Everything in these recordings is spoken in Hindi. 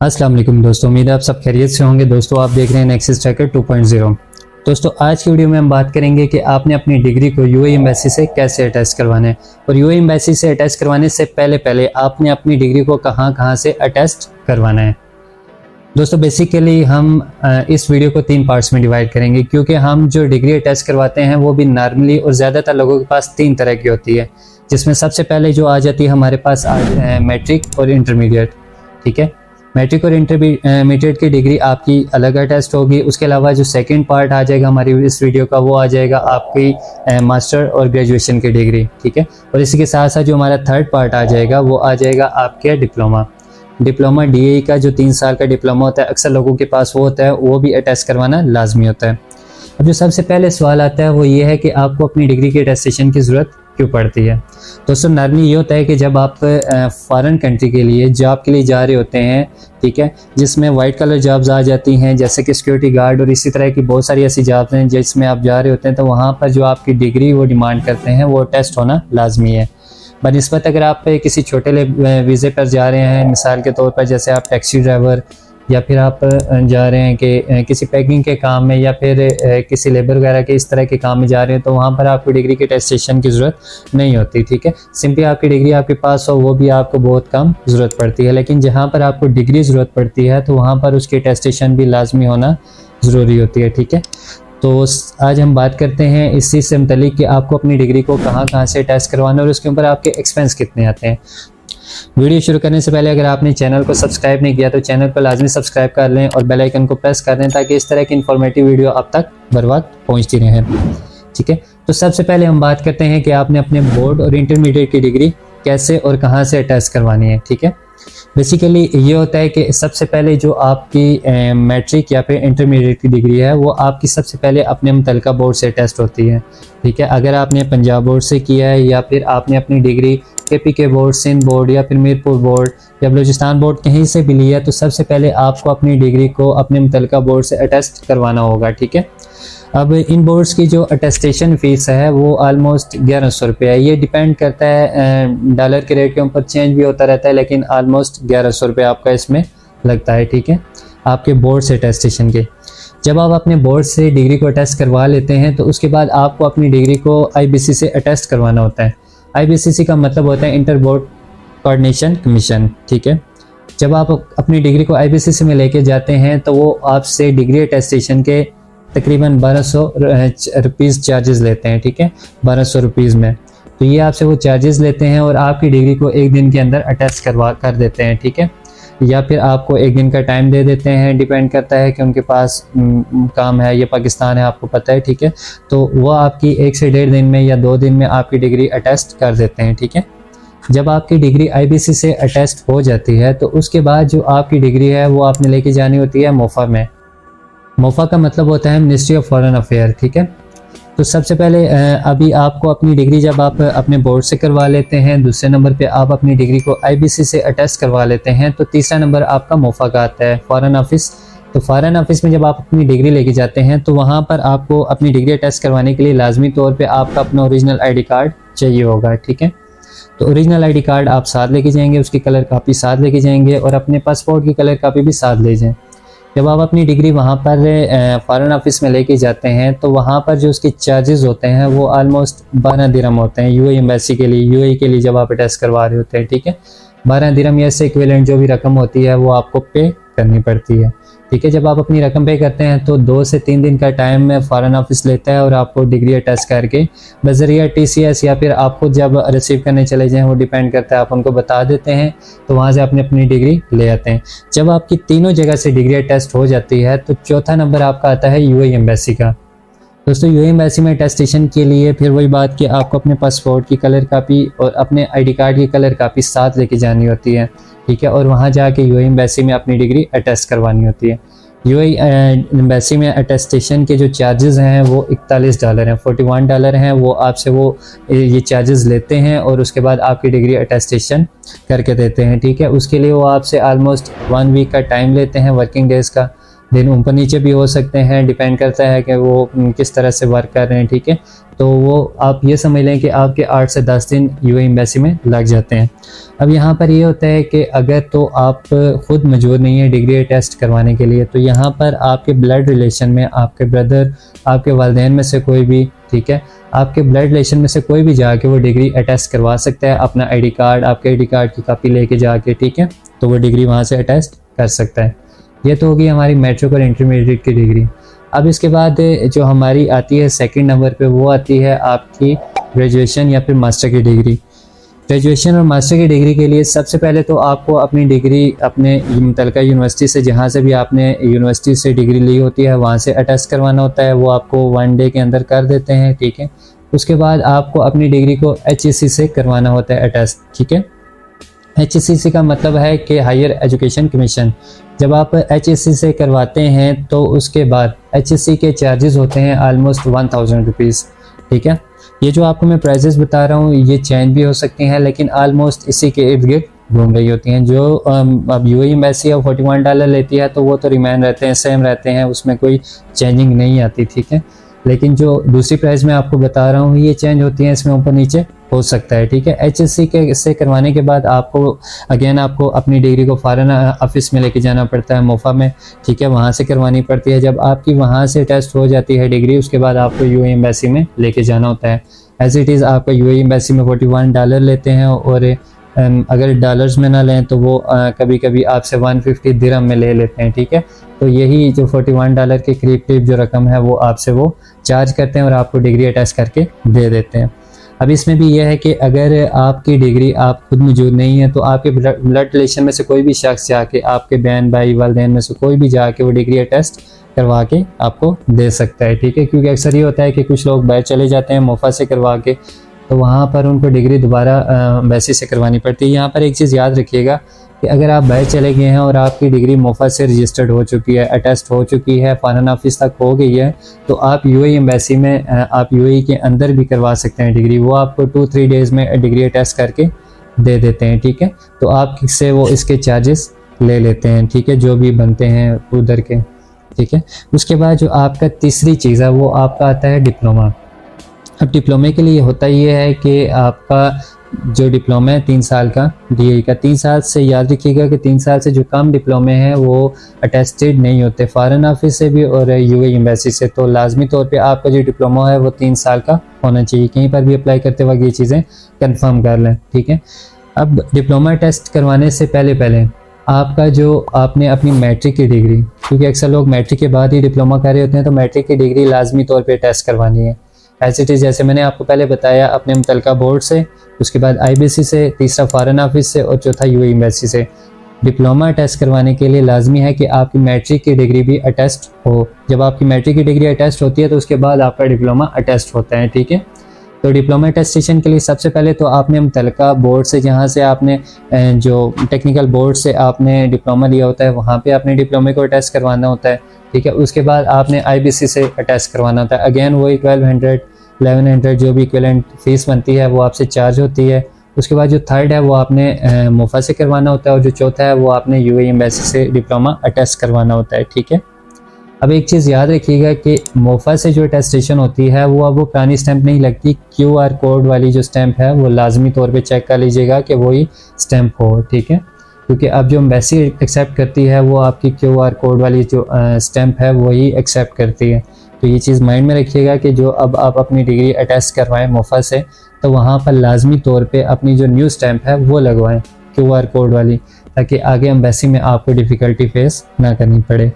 अस्सलाम वालेकुम दोस्तों, उम्मीद है आप सब खैरियत से होंगे। दोस्तों आप देख रहे हैं नेक्सिस ट्रैकर 2.0। दोस्तों आज की वीडियो में हम बात करेंगे कि आपने अपनी डिग्री को यूएई एम्बेसी से कैसे अटैच करवाना है। और यूएई एम्बेसी से अटैच करवाने से पहले आपने अपनी डिग्री को कहां से अटैच करवाना है। दोस्तों बेसिकली हम इस वीडियो को 3 पार्ट्स में डिवाइड करेंगे, क्योंकि हम जो डिग्री अटैच करवाते हैं वो भी नॉर्मली और ज़्यादातर लोगों के पास 3 तरह की होती है, जिसमें सबसे पहले जो आ जाती है हमारे पास मैट्रिक और इंटरमीडिएट। ठीक है, मैट्रिक और इंटरमीडिएट की डिग्री आपकी अलग अटैच होगी। उसके अलावा जो सेकंड पार्ट आ जाएगा हमारी इस वीडियो का, वो आ जाएगा आपकी मास्टर और ग्रेजुएशन की डिग्री। ठीक है, और इसी के साथ साथ जो हमारा थर्ड पार्ट आ जाएगा वो आ जाएगा आपके डिप्लोमा डीएई का जो 3 साल का डिप्लोमा होता है, अक्सर लोगों के पास वो होता है, वो भी अटैच करवाना लाजमी होता है। अब जो सबसे पहले सवाल आता है वो ये है कि आपको अपनी डिग्री के अटेस्टेशन की ज़रूरत क्यों पड़ती है। दोस्तों नॉर्मली ये होता है कि जब आप फॉरेन कंट्री के लिए जॉब के लिए जा रहे होते हैं, ठीक है, जिसमें वाइट कलर जॉब्स आ जाती हैं जैसे कि सिक्योरिटी गार्ड और इसी तरह की बहुत सारी ऐसी जॉब्स हैं जिसमें आप जा रहे होते हैं, तो वहाँ पर जो आपकी डिग्री वो डिमांड करते हैं वो टेस्ट होना लाजमी है। बनिस्बत अगर आप किसी छोटे वीज़े पर जा रहे हैं, मिसाल के तौर पर जैसे आप टैक्सी ड्राइवर या फिर आप जा रहे हैं कि किसी पैकिंग के काम में या फिर किसी लेबर वगैरह के इस तरह के काम में जा रहे हैं, तो वहाँ पर आपको डिग्री के अटेस्टेशन की ज़रूरत नहीं होती। ठीक है, सिंपली आपकी डिग्री आपके पास हो वो भी आपको बहुत कम ज़रूरत पड़ती है। लेकिन जहाँ पर आपको डिग्री ज़रूरत पड़ती है तो वहाँ पर उसकी अटेस्टेशन भी लाजमी होना ज़रूरी होती है। ठीक है, तो आज हम बात करते हैं इस चीज़ से मुतल्लिक कि आपको अपनी डिग्री को कहाँ से अटैच करवाना और उसके ऊपर आपके एक्सपेंस कितने आते हैं। वीडियो शुरू करने से पहले अगर आपने चैनल को सब्सक्राइब नहीं किया तो चैनल को लाजमी सब्सक्राइब कर लें और बेल आइकन को प्रेस कर दें ताकि इस तरह की इन्फॉर्मेटिव वीडियो आप तक बर वक्त पहुँचती रहे। ठीक है, तो सबसे पहले हम बात करते हैं कि आपने अपने बोर्ड और इंटरमीडिएट की डिग्री कैसे और कहाँ से अटैच करवानी है। ठीक है, बेसिकली ये होता है कि सबसे पहले जो आपकी मैट्रिक या फिर इंटरमीडिएट की डिग्री है वो आपकी सबसे पहले अपने मुतल्लिका बोर्ड से टेस्ट होती है। ठीक है, अगर आपने पंजाब बोर्ड से किया है या फिर आपने अपनी degree KPK board, Sindh board या फिर मीरपुर बोर्ड या बलूचिस्तान बोर्ड कहीं से भी लिया, तो सबसे पहले आपको अपनी डिग्री को अपने मुतल्लिका बोर्ड से अटेस्ट करवाना होगा। ठीक है, अब इन बोर्ड्स की जो अटेस्टेशन फ़ीस है वो ऑलमोस्ट 1100 रुपये है। ये डिपेंड करता है डॉलर के रेट के ऊपर, चेंज भी होता रहता है, लेकिन ऑलमोस्ट 1100 रुपये आपका इसमें लगता है। ठीक है, आपके बोर्ड से अटेस्टेशन के जब आप अपने बोर्ड से डिग्री को अटेस्ट करवा लेते हैं तो उसके बाद आपको अपनी डिग्री को आईबीसी से अटेस्ट करवाना होता है। आईबीसीसी का मतलब होता है इंटर बोर्ड कोऑर्डिनेशन कमीशन। ठीक है, जब आप अपनी डिग्री को आईबीसीसी में लेके जाते हैं तो वो आपसे डिग्री अटेस्टेशन के तकरीबन 1200 रुपीज़ चार्जेस लेते हैं। ठीक है, 1200 रुपीज़ में, तो ये आपसे वो चार्जेस लेते हैं और आपकी डिग्री को 1 दिन के अंदर अटैच कर देते हैं। ठीक है, या फिर आपको 1 दिन का टाइम दे देते हैं, डिपेंड करता है कि उनके पास काम है, ये पाकिस्तान है आपको पता है। ठीक है, तो वो आपकी 1 से 1.5 दिन में या 2 दिन में आपकी डिग्री अटैच कर देते हैं। ठीक है, जब आपकी डिग्री आईबीसी से अटैच हो जाती है तो उसके बाद जो आपकी डिग्री है वो आपने लेके जानी होती है मोफा में। मोफा का मतलब होता है मिनिस्ट्री ऑफ फॉरेन अफेयर। ठीक है, तो सबसे पहले अभी आपको अपनी डिग्री जब आप अपने बोर्ड से करवा लेते हैं, दूसरे नंबर पे आप अपनी डिग्री को आईबीसी से अटैच करवा लेते हैं, तो तीसरा नंबर आपका मोफा का आता है, फॉरेन ऑफिस। तो फॉरेन ऑफिस में जब आप अपनी डिग्री लेके जाते हैं तो वहाँ पर आपको अपनी डिग्री अटैच करवाने के लिए लाजमी तौर पर आपका अपना ओरिजिनल ID कार्ड चाहिए होगा। ठीक है, तो ओरिजिनल ID कार्ड आप साथ लेके जाएंगे, उसकी कलर कापी साथ लेके जाएंगे और अपने पासपोर्ट की कलर कापी भी साथ ले जाएं। जब आप अपनी डिग्री वहाँ पर फॉरेन ऑफिस में लेके जाते हैं तो वहाँ पर जो उसके चार्जेस होते हैं वो ऑलमोस्ट 12 दिरहम होते हैं यूएई एम्बेसी के लिए, यूएई के लिए जब आप अटैच करवा रहे होते हैं। ठीक है, 12 दिरहम या से इक्विवेलेंट जो भी रकम होती है वो आपको पे करनी पड़ती है। ठीक है, जब आप अपनी रकम पे करते हैं तो 2 से 3 दिन का टाइम में फॉरेन ऑफिस लेता है और आपको डिग्री अटैच करके बजरिया TCS या फिर आपको जब रिसीव करने चले जाएं, वो डिपेंड करता है, आप उनको बता देते हैं तो वहाँ से अपनी डिग्री ले आते हैं। जब आपकी तीनों जगह से डिग्री अटैच हो जाती है तो चौथा नंबर आपका आता है यूएई एम्बेसी का। दोस्तों यूएई एम्बेसी में अटेस्टेशन के लिए फिर वही बात कि आपको अपने पासपोर्ट की कलर कापी और अपने ID कार्ड की कलर कापी साथ लेके जानी होती है। ठीक है, और वहाँ जाके यूएई एम्बेसी में अपनी डिग्री अटैच करवानी होती है। यूएई एम्बेसी में अटेस्टेशन के जो चार्जेस हैं वो $41 हैं, $41 हैं, वो आपसे वो ये चार्जेस लेते हैं और उसके बाद आपकी डिग्री अटेस्टेशन करके देते हैं। ठीक है, उसके लिए वो आपसे ऑलमोस्ट 1 वीक का टाइम लेते हैं, वर्किंग डेज़ का। दिन ऊपर नीचे भी हो सकते हैं, डिपेंड करता है कि वो किस तरह से वर्क कर रहे हैं, ठीक है। तो वो आप ये समझ लें कि आपके 8 से 10 दिन यूएई एम्बेसी में लग जाते हैं। अब यहाँ पर ये होता है कि अगर तो आप खुद मौजूद नहीं है डिग्री टेस्ट करवाने के लिए, तो यहाँ पर आपके ब्लड रिलेशन में आपके ब्रदर, आपके वालिदैन में से कोई भी, ठीक है, आपके ब्लड रिलेशन में से कोई भी जाके वो डिग्री अटेस्ट करवा सकता है अपना आईडी कार्ड, आपके आईडी कार्ड की कॉपी लेके जाके, ठीक है, तो वो डिग्री वहाँ से अटेस्ट कर सकता है। ये तो होगी हमारी मैट्रिक और इंटरमीडिएट की डिग्री। अब इसके बाद जो हमारी आती है सेकंड नंबर पे, वो आती है आपकी ग्रेजुएशन या फिर मास्टर की डिग्री। ग्रेजुएशन और मास्टर की डिग्री के लिए सबसे पहले तो आपको अपनी डिग्री अपने मुतल्लिका यूनिवर्सिटी से, जहाँ से भी आपने यूनिवर्सिटी से डिग्री ली होती है, वहाँ से अटेस्ट करवाना होता है। वो आपको 1 डे के अंदर कर देते हैं, ठीक है। उसके बाद आपको अपनी डिग्री को HEC से करवाना होता है अटेस्ट, ठीक है। HEC का मतलब है कि हायर एजुकेशन कमीशन। जब आप HEC से करवाते हैं तो उसके बाद HEC के चार्जेस होते हैं ऑलमोस्ट 1000 रुपीज़, ठीक है। ये जो आपको मैं प्राइजेस बता रहा हूँ ये चेंज भी हो सकती हैं, लेकिन ऑलमोस्ट इसी के इर्द गिर्द घूम रही होती हैं। जो अब यूएई एम्बेसी अब $41 लेती है तो वो तो रिमेन रहते हैं, सेम रहते हैं, उसमें कोई चेंजिंग नहीं आती, ठीक है। लेकिन जो दूसरी प्राइस मैं आपको बता रहा हूँ ये चेंज होती है, इसमें ऊपर नीचे हो सकता है, ठीक है। HEC के से करवाने के बाद आपको अगेन आपको अपनी डिग्री को फॉरेन ऑफिस में लेके जाना पड़ता है, मोफा में, ठीक है, वहाँ से करवानी पड़ती है। जब आपकी वहाँ से टेस्ट हो जाती है डिग्री, उसके बाद आपको यूएई एम्बेसी में लेके जाना होता है। एज इट इज़ आपका यूएई एम्बेसी में $41 लेते हैं, और अगर डॉलर्स में ना लें तो वो कभी कभी आपसे 150 दिरहम में ले लेते हैं, ठीक है। तो यही जो $41 के करीब जो रकम है वो आपसे वो चार्ज करते हैं और आपको डिग्री अटैच करके दे देते हैं। अब इसमें भी यह है कि अगर आपकी डिग्री आप खुद मौजूद नहीं है तो आपके ब्लड रिलेशन में से कोई भी शख्स जाके, आपके बहन भाई वालिदैन में से कोई भी जाके वो डिग्री टेस्ट करवा के आपको दे सकता है, ठीक है। क्योंकि अक्सर ये होता है कि कुछ लोग बाहर चले जाते हैं मोफा से करवा के, तो वहाँ पर उनको डिग्री दोबारा एम्बेसी से करवानी पड़ती है। यहाँ पर एक चीज़ याद रखिएगा कि अगर आप बाहर चले गए हैं और आपकी डिग्री मोफा से रजिस्टर्ड हो चुकी है, अटेस्ट हो चुकी है, फॉरेन ऑफिस तक हो गई है, तो आप यूएई एम्बेसी में आप यूएई के अंदर भी करवा सकते हैं डिग्री। वो आपको 2-3 डेज़ में डिग्री अटेस्ट करके दे देते हैं, ठीक है। तो आप से वो इसके चार्जेस ले लेते हैं, ठीक है, जो भी बनते हैं उधर के, ठीक है। उसके बाद जो आपका तीसरी चीज़ है वो आपका आता है डिप्लोमा। अब डिप्लोमे के लिए होता ये है कि आपका जो डिप्लोमा है 3 साल का DAE का, 3 साल से याद रखिएगा कि 3 साल से जो कम डिप्लोमे हैं वो अटेस्टेड नहीं होते फॉरेन ऑफिस से भी और यूएई एम्बेसी से। तो लाजमी तौर पे आपका जो डिप्लोमा है वो 3 साल का होना चाहिए। कहीं पर भी अप्लाई करते वक्त ये चीज़ें कंफर्म कर लें, ठीक है। अब डिप्लोमा टेस्ट करवाने से पहले आपका जो आपने अपनी मैट्रिक की डिग्री, क्योंकि अक्सर लोग मैट्रिक के बाद ही डिप्लोमा कर रहे होते हैं, तो मैट्रिक की डिग्री लाजमी तौर पे टेस्ट करवानी है। एज इट इज़ जैसे मैंने आपको पहले बताया, अपने मुतल्लिका बोर्ड से, उसके बाद IBC से, तीसरा फॉरेन ऑफिस से और चौथा यूएई एम्बेसी से। डिप्लोमा टेस्ट करवाने के लिए लाजमी है कि आपकी मैट्रिक की डिग्री भी अटेस्ट हो। जब आपकी मैट्रिक की डिग्री अटेस्ट होती है तो उसके बाद आपका डिप्लोमा अटेस्ट होता है, ठीक है। तो डिप्लोमा अटेस्टेशन के लिए सबसे पहले तो आपने मुतल्लिका बोर्ड से, जहाँ से आपने जो टेक्निकल बोर्ड से आपने डिप्लोमा लिया होता है, वहाँ पे आपने डिप्लोमे को अटेस्ट करवाना होता है, ठीक है। उसके बाद आपने IBC से अटेस्ट करवाना होता है। अगेन वही 1200 1100 जो भी इक्विवेलेंट फीस बनती है वो आपसे चार्ज होती है। उसके बाद जो थर्ड है वो आपने मोफा से करवाना होता है, और जो चौथा है वो आपने यूएई एम्बेसी से डिप्लोमा अटेस्ट करवाना होता है, ठीक है। अब एक चीज़ याद रखिएगा कि मोफा से जो अटेस्टेशन होती है वो अब वो पुरानी स्टैंप नहीं लगती। QR कोड वाली जो स्टैंप है वो लाजमी तौर पे चेक कर लीजिएगा कि वही स्टैंप हो, ठीक है। क्योंकि अब जो एम्बेसी एक्सेप्ट करती है वो आपकी QR कोड वाली जो स्टैंप है वही एक्सेप्ट करती है। तो ये चीज़ माइंड में रखिएगा कि जो अब आप अपनी डिग्री अटेस्ट करवाएं मोफा से, तो वहाँ पर लाजमी तौर पे अपनी जो न्यू स्टैंप है वो लगवाएं QR कोड वाली, ताकि आगे एम्बेसी में आपको डिफ़िकल्टी फेस ना करनी पड़े।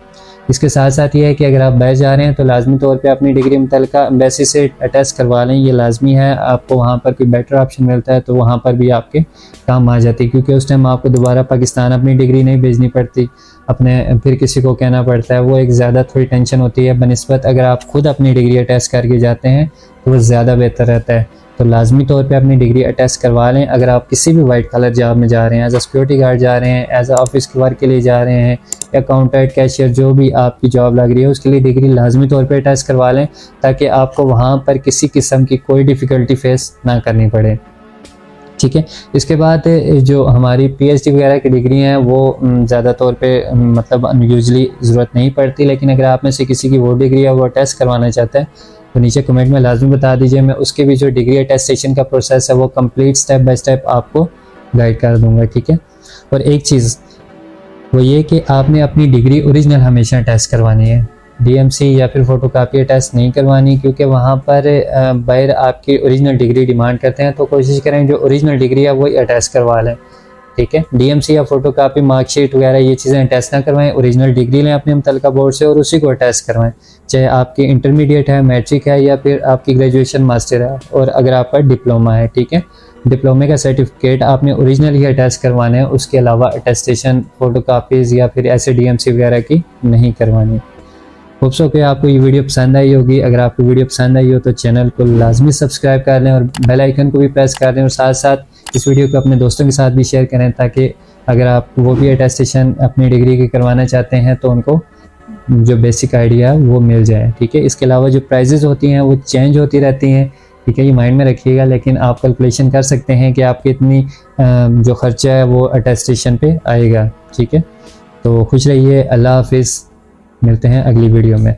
इसके साथ साथ ये है कि अगर आप बाहर जा रहे हैं तो लाजमी तौर पे अपनी डिग्री मुतल्लिका एम्बेसी से अटेस्ट करवा लें, ये लाजमी है। आपको वहाँ पर कोई बेटर ऑप्शन मिलता है तो वहाँ पर भी आपके काम आ जाती है, क्योंकि उस टाइम आपको दोबारा पाकिस्तान अपनी डिग्री नहीं भेजनी पड़ती, अपने फिर किसी को कहना पड़ता है। वो एक ज़्यादा थोड़ी टेंशन होती है बनिस्बत अगर आप खुद अपनी डिग्री अटेस्ट करके जाते हैं तो वो ज़्यादा बेहतर रहता है। तो लाजमी तौर पे अपनी डिग्री अटेस्ट करवा लें। अगर आप किसी भी वाइट कलर जॉब में जा रहे हैं, एज अ सिक्योरिटी गार्ड जा रहे हैं, एज अ ऑफिस के वर्क के लिए जा रहे हैं, या अकाउंटेंट, कैशियर, जो भी आपकी जॉब लग रही है उसके लिए डिग्री लाजमी तौर पे अटेस्ट करवा लें, ताकि आपको वहाँ पर किसी किस्म की कोई डिफ़िकल्टी फेस ना करनी पड़े, ठीक है। इसके बाद जो हमारी पीएचडी वगैरह की डिग्री हैं वो ज़्यादा तौर पे मतलब यूजली ज़रूरत नहीं पड़ती, लेकिन अगर आप में से किसी की वो डिग्री है वो टेस्ट करवाना चाहता है तो नीचे कमेंट में लाजमी बता दीजिए। मैं उसके भी जो डिग्री अटेस्टेशन का प्रोसेस है वो कंप्लीट स्टेप बाय स्टेप आपको गाइड कर दूंगा, ठीक है। और एक चीज़ वो ये कि आपने अपनी डिग्री ओरिजिनल हमेशा टेस्ट करवानी है, डीएमसी या फिर फोटोकॉपी टेस्ट नहीं करवानी, क्योंकि वहाँ पर बाहर आपकी ओरिजिनल डिग्री डिमांड करते हैं। तो कोशिश करें जो ओरिजिनल डिग्री है वही अटैस्ट करवा लें, ठीक है। डीएमसी या फोटोकॉपी मार्कशीट वगैरह ये चीज़ें टेस्ट ना करवाएं, ओरिजिनल डिग्री लें अपने मुतल्लिका बोर्ड से और उसी को टेस्ट करवाएं, चाहे आपकी इंटरमीडिएट है, मैट्रिक है या फिर आपकी ग्रेजुएशन मास्टर है, और अगर आपका डिप्लोमा है, ठीक है। डिप्लोमे का सर्टिफिकेट आपने ओरिजिनल ही अटैच करवाना है, उसके अलावा अटेस्टेशन फोटोकॉपीज़ या फिर ऐसे डीएमसी वगैरह की नहीं करवानी। होप सो कि आपको ये वीडियो पसंद आई होगी। अगर आपको वीडियो पसंद आई हो तो चैनल को लाजमी सब्सक्राइब कर लें और बेल आइकन को भी प्रेस कर दें, और साथ साथ इस वीडियो को अपने दोस्तों के साथ भी शेयर करें, ताकि अगर आप वो भी अटेस्टेशन अपनी डिग्री की करवाना चाहते हैं तो उनको जो बेसिक आइडिया है वो मिल जाए, ठीक है। इसके अलावा जो प्राइजेज़ होती हैं वो चेंज होती रहती हैं, ठीक है, ये माइंड में रखिएगा। लेकिन आप कैलकुलेशन कर सकते हैं कि आपकी इतनी जो खर्चा है वो अटेस्टेशन पे आएगा, ठीक है। तो खुश रहिए, अल्लाह हाफिज़, मिलते हैं अगली वीडियो में।